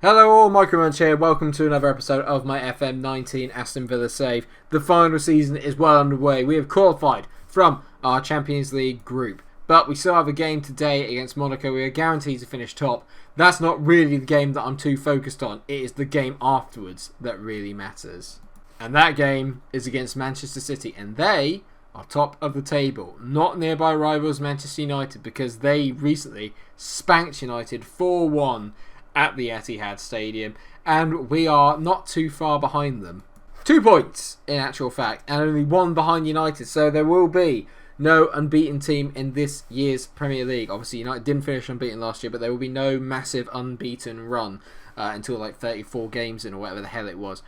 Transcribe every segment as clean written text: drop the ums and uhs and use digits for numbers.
Hello all, Munch here. Welcome to another episode of my FM19 Aston Villa save. The final season is well underway. We have qualified from our Champions League group, but we still have a game today against Monaco. We are guaranteed to finish top. That's not really the game that I'm too focused on. It is the game afterwards that really matters. And that game is against Manchester City, and they are top of the table. Not nearby rivals Manchester United, because they recently spanked United 4-1 at the Etihad Stadium, and we are not too far behind them. 2 points in actual fact, and only one behind United, so there will be no unbeaten team in this year's Premier League. Obviously United didn't finish unbeaten last year, but there will be no massive unbeaten run until like 34 games in, or whatever the hell it was.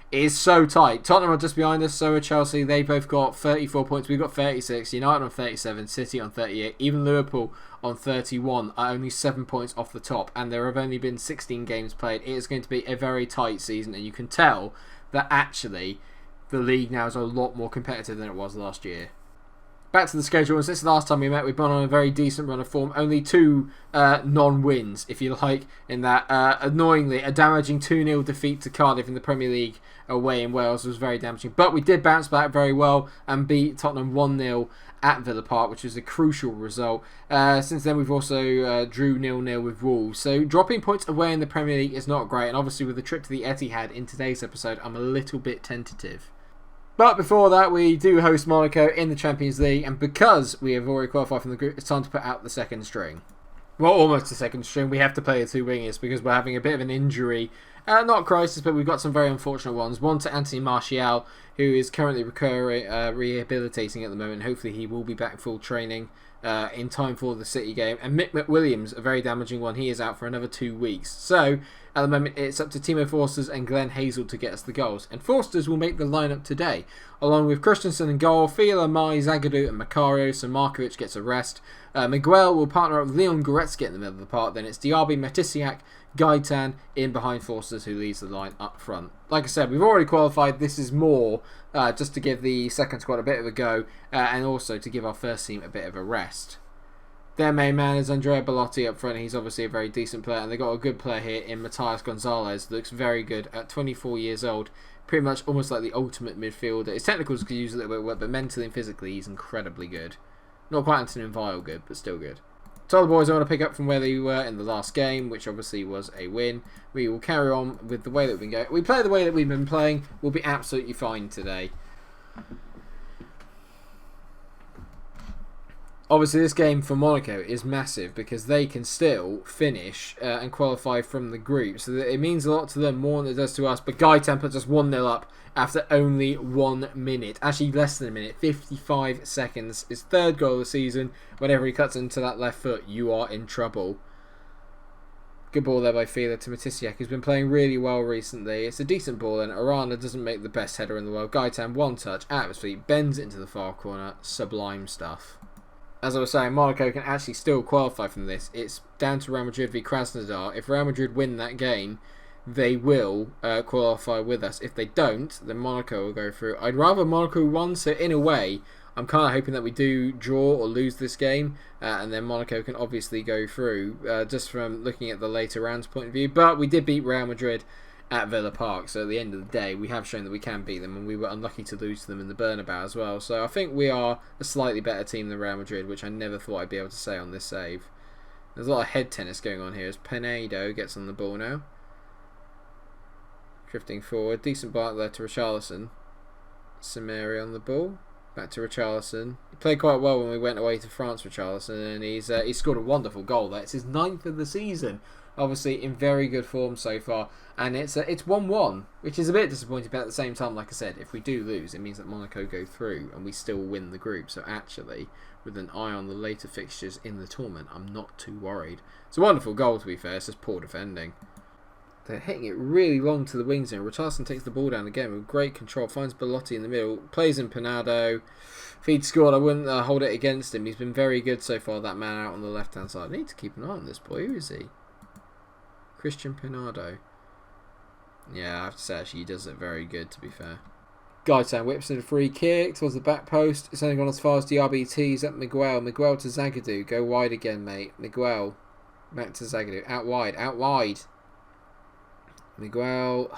It is so tight. Tottenham are just behind us, so are Chelsea. They both got 34 points. We've got 36. United on 37. City on 38. Even Liverpool on 31 are only 7 points off the top. And there have only been 16 games played. It is going to be a very tight season. And you can tell that actually the league now is a lot more competitive than it was last year. Back to the schedule, and since the last time we met, we've gone on a very decent run of form. Only two non-wins, if you like, in that. Annoyingly, a damaging 2-0 defeat to Cardiff in the Premier League away in Wales was very damaging. But we did bounce back very well and beat Tottenham 1-0 at Villa Park, which was a crucial result. Since then, we've also drew 0-0 with Wolves. So dropping points away in the Premier League is not great. And obviously, with the trip to the Etihad in today's episode, I'm a little bit tentative. But before that, we do host Monaco in the Champions League, and because we have already qualified from the group, it's time to put out the second string. Well, almost the second string. We have to play the two wingers because we're having a bit of an injury. Not crisis, but we've got some very unfortunate ones. One to Anthony Martial, who is currently rehabilitating at the moment. Hopefully he will be back full training in time for the City game. And Mick McWilliams, a very damaging one. He is out for another 2 weeks. So, at the moment, it's up to Timo Forsters and Glenn Hazel to get us the goals. And Forsters will make the lineup today, along with Christensen and goal, Fila, Mai, Zagadou and MikeRo, so Markovic gets a rest. Miguel will partner up with Leon Goretzka in the middle of the park. Then it's Diaby, Matisiak, Gaitan in behind Forsters, who leads the line up front. Like I said, we've already qualified. This is more just to give the second squad a bit of a go, and also to give our first team a bit of a rest. Their main man is Andrea Bellotti up front. He's obviously a very decent player, and they've got a good player here in Matías Gonzalez. Looks very good at 24 years old. Pretty much almost like the ultimate midfielder. His technicals could use a little bit of work, but mentally and physically he's incredibly good. Not quite Antonin Vile good, but still good. So the boys I want to pick up from where they were in the last game, which obviously was a win. We will carry on with the way that we go. We play the way that we've been playing. We'll be absolutely fine today. Obviously, this game for Monaco is massive because they can still finish and qualify from the group. So it means a lot to them, more than it does to us. But Gaitan puts us 1-0 up after only 1 minute. Actually, less than a minute. 55 seconds. His third goal of the season. Whenever he cuts into that left foot, you are in trouble. Good ball there by Fila to Matisiak, who's been playing really well recently. It's a decent ball, and Arana doesn't make the best header in the world. Gaitan, one touch, out of his feet, bends it into the far corner. Sublime stuff. As I was saying, Monaco can actually still qualify from this. It's down to Real Madrid v Krasnodar. If Real Madrid win that game, they will qualify with us. If they don't, then Monaco will go through. I'd rather Monaco won, so in a way, I'm kind of hoping that we do draw or lose this game, and then Monaco can obviously go through, just from looking at the later rounds point of view. But we did beat Real Madrid at Villa Park, so at the end of the day we have shown that we can beat them, and we were unlucky to lose to them in the Bernabeu as well. So I think we are a slightly better team than Real Madrid, which I never thought I'd be able to say on this save. There's a lot of head tennis going on here as Penedo gets on the ball now, drifting forward, decent block there to Richarlison. Samiri on the ball, back to Richarlison. He played quite well when we went away to France, Richarlison, and he's scored a wonderful goal there. It's his 9th of the season. Obviously in very good form so far, and it's 1-1, which is a bit disappointing, but at the same time, like I said, if we do lose, it means that Monaco go through and we still win the group. So actually, with an eye on the later fixtures in the tournament, I'm not too worried. It's a wonderful goal, to be fair. It's just poor defending. They're hitting it really long to the wings now. Richarlison takes the ball down again with great control, finds Bellotti in the middle, plays in Penado. If he'd scored, I wouldn't hold it against him. He's been very good so far, that man out on the left-hand side. I need to keep an eye on this boy. Who is he? Christian Penado. Yeah, I have to say, actually, he does it very good, to be fair. Gaitan whips in a free kick towards the back post. It's only gone as far as Diaby tees up Miguel. Miguel to Zagadou. Go wide again, mate. Miguel. Back to Zagadou. Out wide. Out wide. Miguel,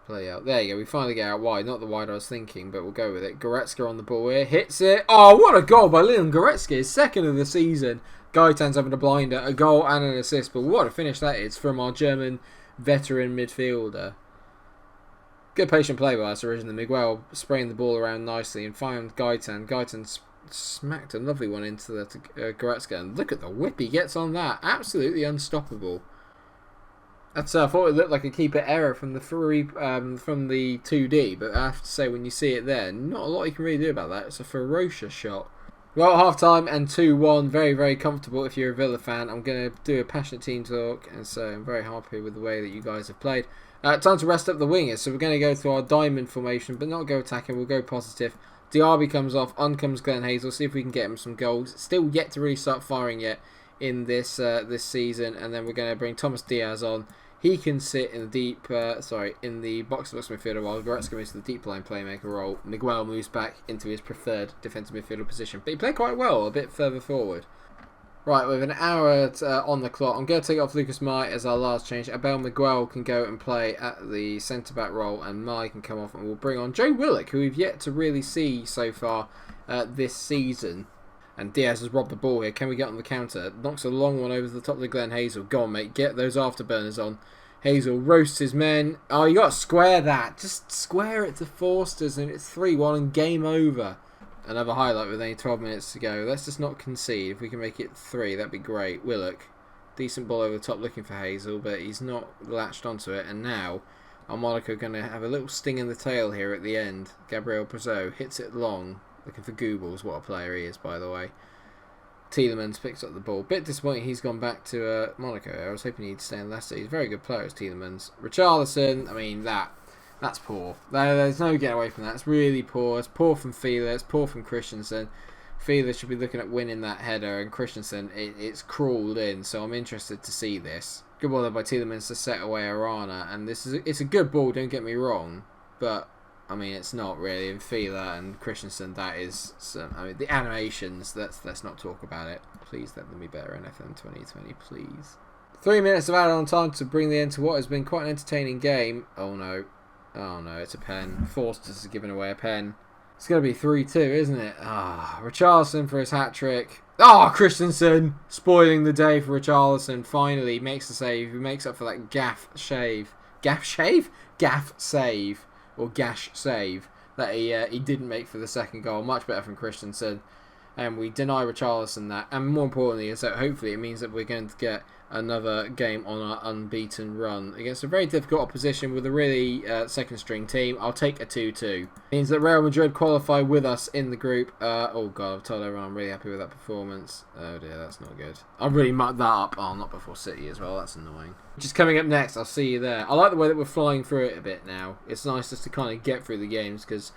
play out. There you go. We finally get out wide. Not the wide I was thinking, but we'll go with it. Goretzka on the ball here. Hits it. Oh, what a goal by Leon Goretzka. His second of the season. Gaitan's having a blinder. A goal and an assist. But what a finish that is from our German veteran midfielder. Good patient play by us originally. Miguel spraying the ball around nicely and found Gaitan. Gaitan smacked a lovely one into the Goretzka. And look at the whip he gets on that. Absolutely unstoppable. That's, I thought it looked like a keeper error from the from the 2D, but I have to say when you see it there, not a lot you can really do about that. It's a ferocious shot. Well, half time and 2-1, very, very comfortable if you're a Villa fan. I'm going to do a passionate team talk, and so I'm very happy with the way that you guys have played. Time to rest up the wingers, so we're going to go through our diamond formation, but not go attacking, we'll go positive. Diaby comes off, on comes Glenn Hazel, see if we can get him some goals. Still yet to really start firing yet in this this season, and then we're going to bring Thomas Diaz on. He can sit in the deep, in the box-to-box midfielder while Goretzka moves to the deep line playmaker role. Miguel moves back into his preferred defensive midfielder position, but he played quite well a bit further forward. Right, with an hour on the clock, I'm going to take off Lucas Mai as our last change. Abel Miguel can go and play at the centre-back role, and Mai can come off, and we'll bring on Joe Willock, who we've yet to really see so far this season. And Diaz has robbed the ball here. Can we get on the counter? Knocks a long one over the top of the Glenn Hazel. Go on, mate. Get those afterburners on. Hazel roasts his men. Oh, you got to square that. Just square it to Forster's and it's 3-1 and game over. Another highlight with only 12 minutes to go. Let's just not concede. If we can make it 3, that'd be great. Willock. Decent ball over the top looking for Hazel, but he's not latched onto it. And now, our Monaco going to have a little sting in the tail here at the end. Gabriel Brazeau hits it long. Looking for Goobles. What a player he is, by the way. Tielemans picks up the ball. Bit disappointing he's gone back to Monaco. I was hoping he'd stay in Leicester. He's a very good player, as Tielemans. Richarlison, I mean, that's poor. There's no getting away from that. It's really poor. It's poor from Fila. It's poor from Christensen. Fila should be looking at winning that header, and Christensen, it's crawled in, so I'm interested to see this. Good ball there by Tielemans to set away Arana, and it's a good ball, don't get me wrong, but I mean, it's not really. In Fila and Christensen, that is I mean, the animations, let's not talk about it. Please let them be better in FM 2020, please. 3 minutes of added on time to bring the end to what has been quite an entertaining game. Oh no, it's a pen. Forster's has given away a pen. It's going to be 3-2, isn't it? Richarlison for his hat-trick. Christensen spoiling the day for Richarlison. Finally makes the save. He makes up for that gaff save or gash save that he didn't make for the second goal. Much better from Christensen. And we deny Richarlison that. And more importantly is that hopefully it means that we're going to get another game on our unbeaten run against a very difficult opposition with a really second string team. I'll take a 2-2. Means that Real Madrid qualify with us in the group. Oh god, I've told everyone I'm really happy with that performance. Oh dear, that's not good. I've really mucked that up. Oh, not before City as well. That's annoying. Just coming up next, I'll see you there. I like the way that we're flying through it a bit now. It's nice just to kind of get through the games because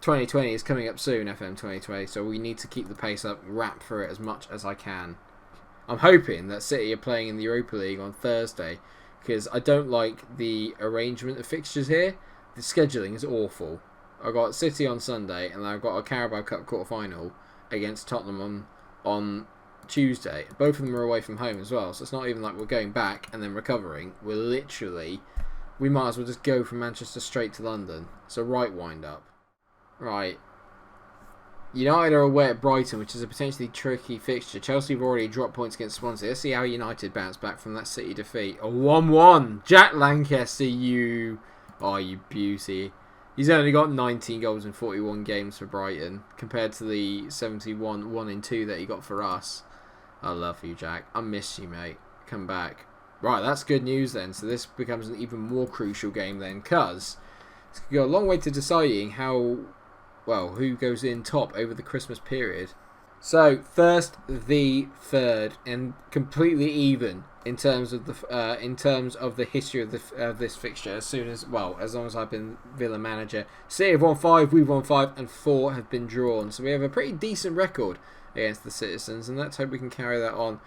2020 is coming up soon, FM 2020, so we need to keep the pace up, wrap through it as much as I can. I'm hoping that City are playing in the Europa League on Thursday because I don't like the arrangement of fixtures here. The scheduling is awful. I've got City on Sunday and then I've got a Carabao Cup quarter-final against Tottenham on Tuesday. Both of them are away from home as well, so it's not even like we're going back and then recovering. We might as well just go from Manchester straight to London. It's a right wind-up. Right. United are away at Brighton, which is a potentially tricky fixture. Chelsea have already dropped points against Swansea. Let's see how United bounce back from that City defeat. A 1-1. Jack Lancaster, you beauty. He's only got 19 goals in 41 games for Brighton, compared to the 71 1-2 that he got for us. I love you, Jack. I miss you, mate. Come back. Right, that's good news then. So this becomes an even more crucial game then, because it's going to go a long way to deciding who goes in top over the Christmas period. So first the third, and completely even in terms of the history of this fixture. As long as I've been Villa manager, City have won 5, we've won 5, and 4 have been drawn. So we have a pretty decent record against the Citizens, and let's hope we can carry that on.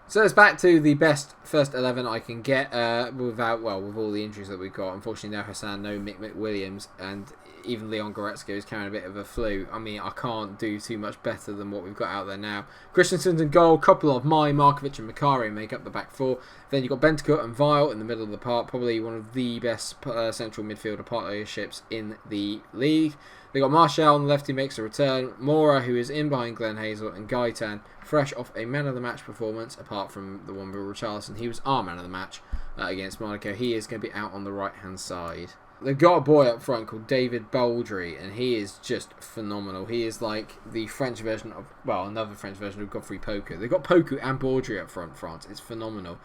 So it's back to the best first 11 I can get with all the injuries that we've got. Unfortunately, no Hassan, no Mick McWilliams, and even Leon Goretzka is carrying a bit of a flu. I mean, I can't do too much better than what we've got out there now. Christensen's in goal, couple of Markovic and MikeRo make up the back four. Then you've got Bentancur and Vile in the middle of the park, probably one of the best central midfielder partnerships in the league. They've got Martial on the left, who makes a return. Mora, who is in behind Glenn Hazel, and Gaitan, fresh off a man of the match performance, apart from the one with Richarlison. He was our man of the match against Monaco. He is going to be out on the right hand side. They've got a boy up front called David Baldry, and he is just phenomenal. He is like the French version of, well, another French version of Godfrey Poku. They've got Poku and Baldry up front, France. It's phenomenal.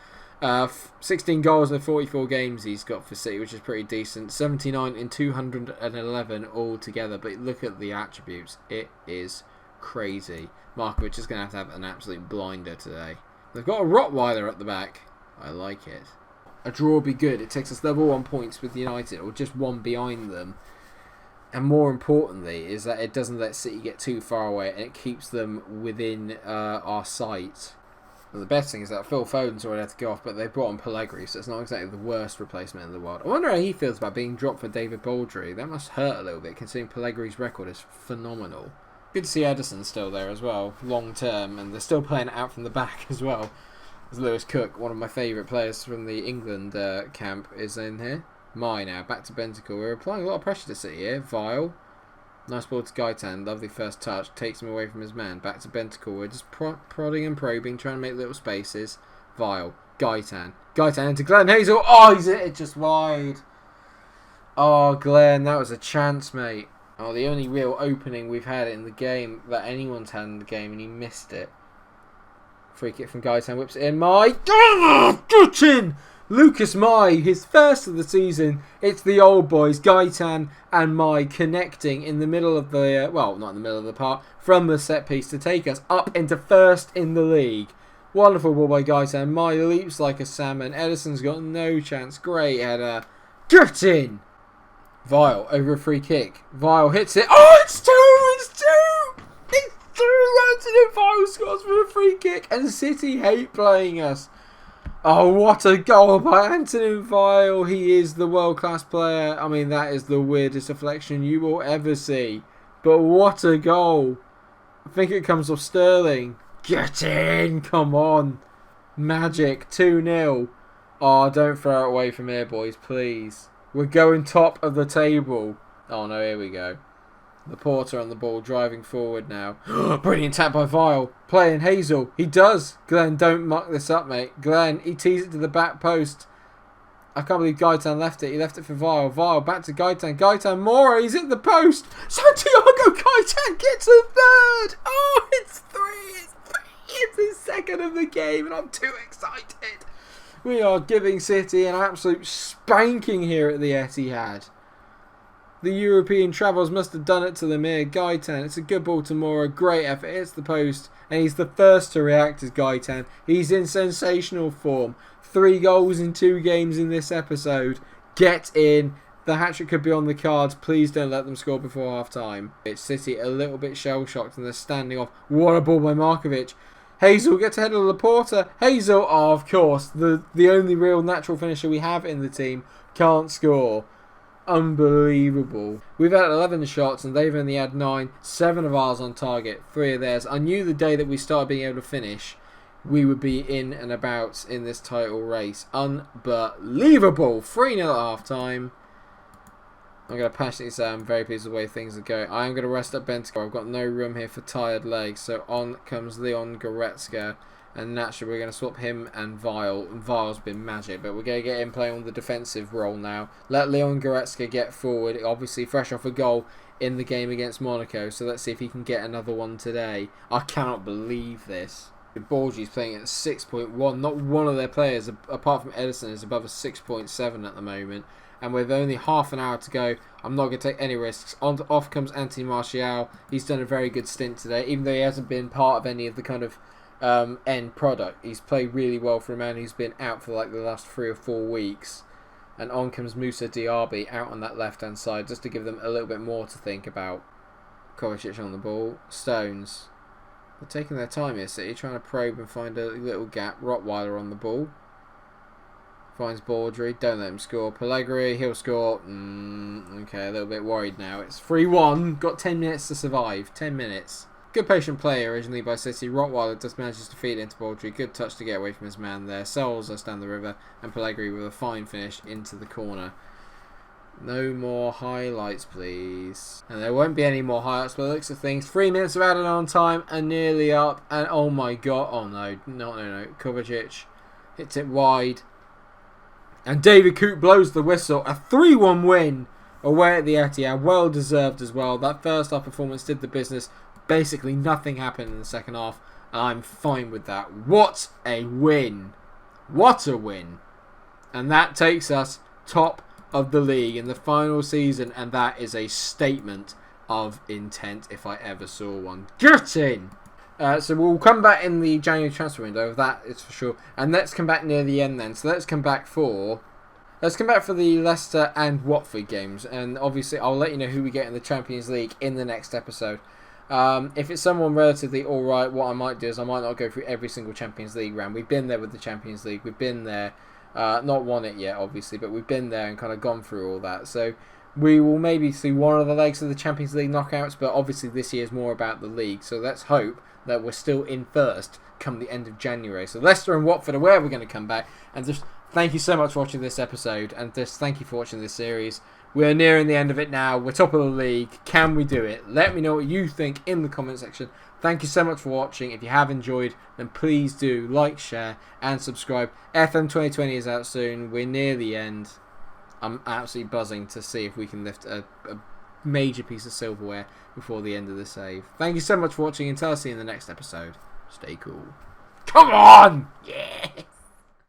16 goals in 44 games he's got for City, which is pretty decent. 79 in 211 altogether. But look at the attributes. It is crazy. Markovic is going to have an absolute blinder today. They've got a Rottweiler at the back. I like it. A draw would be good. It takes us level 1 points with United, or just one behind them. And more importantly is that it doesn't let City get too far away, and it keeps them within our sight. And the best thing is that Phil Foden's already had to go off, but they brought on Pellegrini, so it's not exactly the worst replacement in the world. I wonder how he feels about being dropped for David Baldry. That must hurt a little bit, considering Pellegrini's record is phenomenal. Good to see Ederson still there as well, long term, and they're still playing it out from the back as well. As Lewis Cook, one of my favourite players from the England camp, is in here. Now, back to Bentancur. We're applying a lot of pressure to City here. Vile. Nice ball to Gaitan. Lovely first touch. Takes him away from his man. Back to Bentancur. We're just prodding and probing, trying to make little spaces. Vile. Gaitan. Gaitan into Glenn Hazel. Oh, he's hit it just wide. Oh, Glenn, that was a chance, mate. Oh, the only real opening we've had in the game, that anyone's had in the game, and he missed it. Free kick from Gaitan, whips it in. Get in! Lucas Mai, his first of the season. It's the old boys, Gaitan and Mai, connecting in the middle of the, well, not in the middle of the park, from the set piece to take us up into first in the league. Wonderful ball by Gaitan. Mai leaps like a salmon. Ederson's got no chance. Great header. Get in! Vile over a free kick. Vile hits it. Oh, it's two! It's two! It's two! Anthony Vile scores for a free kick, and City hate playing us. Oh, what a goal by Anthony Vile. He is the world-class player. I mean, that is the weirdest deflection you will ever see. But what a goal. I think it comes off Sterling. Get in! Come on. Magic. 2-0. Oh, don't throw it away from here, boys, please. We're going top of the table. Oh, no, here we go. The Porter on the ball, driving forward now. Brilliant tap by Vile. Playing Hazel. He does. Glenn, don't muck this up, mate. Glenn, he tees it to the back post. I can't believe Gaitan left it. He left it for Vile. Vile back to Gaitan. Gaitan Mora, he's at the post. Santiago Gaitan gets a third. Oh, it's three. It's three. It's his second of the game, and I'm too excited. We are giving City an absolute spanking here at the Etihad. The European travels must have done it to them here. Gaitan, it's a good ball to Mora. Great effort, hits the post. And he's the first to react as Gaitan. He's in sensational form. 3 goals in 2 games in this episode. Get in. The hat-trick could be on the cards. Please don't let them score before half-time. It's City a little bit shell-shocked and they're standing off. What a ball by Markovic. Hazel gets ahead of Laporta. Hazel, oh, of course, the only real natural finisher we have in the team, can't score. Unbelievable. We've had 11 shots and they've only had 9. 7 of ours on target, 3 of theirs. I knew the day that we started being able to finish, we would be in and about in this title race. Unbelievable. 3-0 at half-time. I'm going to passionately say I'm very pleased with the way things are going. I am going to rest up Bentancur. I've got no room here for tired legs. So on comes Leon Goretzka. And naturally we're going to swap him and Vile. And Vile's been magic. But we're going to get him playing on the defensive role now. Let Leon Goretzka get forward. Obviously fresh off a goal in the game against Monaco. So let's see if he can get another one today. I cannot believe this. Borgi's playing at 6.1. Not one of their players, apart from Ederson, is above a 6.7 at the moment. And with only half an hour to go, I'm not going to take any risks. Off comes Anthony Martial. He's done a very good stint today, even though he hasn't been part of any of the kind of end product. He's played really well for a man who's been out for like the last 3 or 4 weeks. And on comes Moussa Diaby out on that left-hand side, just to give them a little bit more to think about. Kovacic on the ball. Stones. They're taking their time here, City, trying to probe and find a little gap. Rottweiler on the ball. Finds Baudry. Don't let him score. Pellegrini, he'll score. Okay, a little bit worried now. It's 3-1. Got 10 minutes to survive. 10 minutes. Good patient play originally by City. Rottweiler just manages to feed into Baudry. Good touch to get away from his man there. Sells us down the river. And Pellegrini with a fine finish into the corner. No more highlights, please. And there won't be any more highlights by the looks of things. 3 minutes of added on time and nearly up. And oh my god. Oh no. No. Kovacic hits it wide. And David Coote blows the whistle. A 3-1 win away at the Etihad. Well deserved as well. That first half performance did the business. Basically nothing happened in the second half. And I'm fine with that. What a win. What a win. And that takes us top of the league in the final season. And that is a statement of intent if I ever saw one. Get in! So we'll come back in the January transfer window, that is for sure. And let's come back near the end then. So let's come back for the Leicester and Watford games. And obviously I'll let you know who we get in the Champions League in the next episode. If it's someone relatively alright, what I might do is I might not go through every single Champions League round. We've been there with the Champions League. We've been there, not won it yet obviously, but we've been there and kind of gone through all that. So we will maybe see one of the legs of the Champions League knockouts, but obviously this year is more about the league. So let's hope that we're still in first come the end of January. So Leicester and Watford are where we're going to come back. And just thank you so much for watching this episode. And just thank you for watching this series. We're nearing the end of it now. We're top of the league. Can we do it? Let me know what you think in the comment section. Thank you so much for watching. If you have enjoyed, then please do like, share and subscribe. FM2020 is out soon. We're near the end. I'm absolutely buzzing to see if we can lift a major piece of silverware before the end of the save. Thank you so much for watching. Until I see you in the next episode. Stay cool. Come on! Yeah!